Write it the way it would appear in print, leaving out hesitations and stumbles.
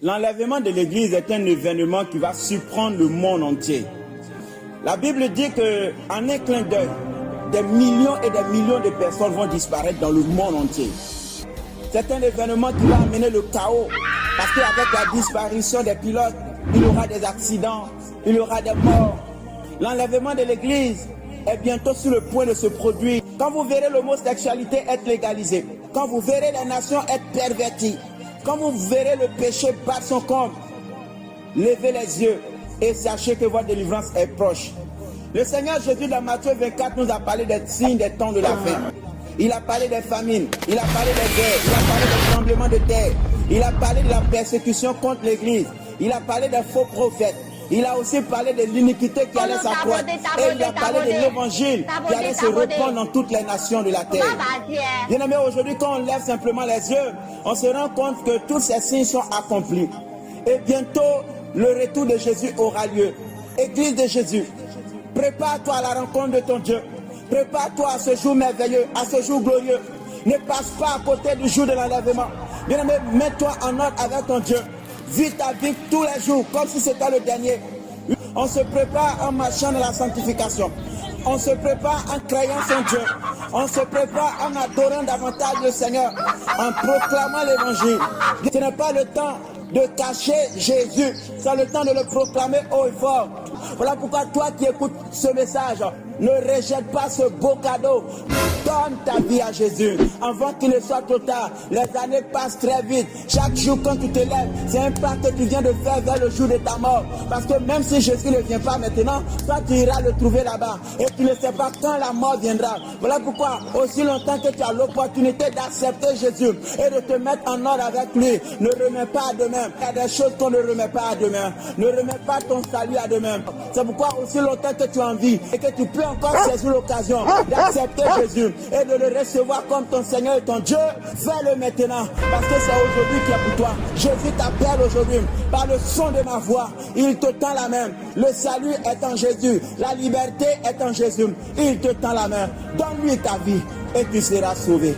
L'enlèvement de l'Église est un événement qui va surprendre le monde entier. La Bible dit qu'en un clin d'œil, des millions et des millions de personnes vont disparaître dans le monde entier. C'est un événement qui va amener le chaos, parce qu'avec la disparition des pilotes, il y aura des accidents, il y aura des morts. L'enlèvement de l'Église est bientôt sur le point de se produire. Quand vous verrez l'homosexualité être légalisée, quand vous verrez les nations être perverties, quand vous verrez le péché battre son comble, levez les yeux et sachez que votre délivrance est proche. Le Seigneur Jésus dans Matthieu 24 nous a parlé des signes des temps de la fin. Il a parlé des famines, il a parlé des guerres, il a parlé des tremblements de terre, il a parlé de la persécution contre l'Église, il a parlé des faux prophètes. Il a aussi parlé de l'iniquité qui allait s'accroître. Et il a parlé de l'évangile qui allait se répandre dans toutes les nations de la terre. Bien aimé, aujourd'hui, quand on lève simplement les yeux, on se rend compte que tous ces signes sont accomplis. Et bientôt, le retour de Jésus aura lieu. Église de Jésus, prépare-toi à la rencontre de ton Dieu. Prépare-toi à ce jour merveilleux, à ce jour glorieux. Ne passe pas à côté du jour de l'enlèvement. Bien aimé, mets-toi en ordre avec ton Dieu. Vis ta vie tous les jours, comme si c'était le dernier. On se prépare en marchant dans la sanctification. On se prépare en croyant son Dieu. On se prépare en adorant davantage le Seigneur, en proclamant l'évangile. Ce n'est pas le temps de cacher Jésus, c'est le temps de le proclamer haut et fort. Voilà pourquoi toi qui écoutes ce message, ne rejette pas ce beau cadeau. Donne ta vie à Jésus avant qu'il ne soit trop tard. Les années passent très vite. Chaque jour quand tu te lèves, c'est un pas que tu viens de faire vers le jour de ta mort. Parce que même si Jésus ne vient pas maintenant, toi tu iras le trouver là-bas. Et tu ne sais pas quand la mort viendra. Voilà pourquoi aussi longtemps que tu as l'opportunité d'accepter Jésus et de te mettre en ordre avec lui, ne remets pas à demain. Il y a des choses qu'on ne remet pas à demain. Ne remets pas ton salut à demain. C'est pourquoi aussi longtemps que tu as envie et que tu peux encore saisir l'occasion d'accepter Jésus et de le recevoir comme ton Seigneur et ton Dieu, fais-le maintenant, parce que c'est aujourd'hui qui est pour toi. Jésus t'appelle aujourd'hui par le son de ma voix. Il te tend la main. Le salut est en Jésus. La liberté est en Jésus. Il te tend la main. Donne-lui ta vie et tu seras sauvé.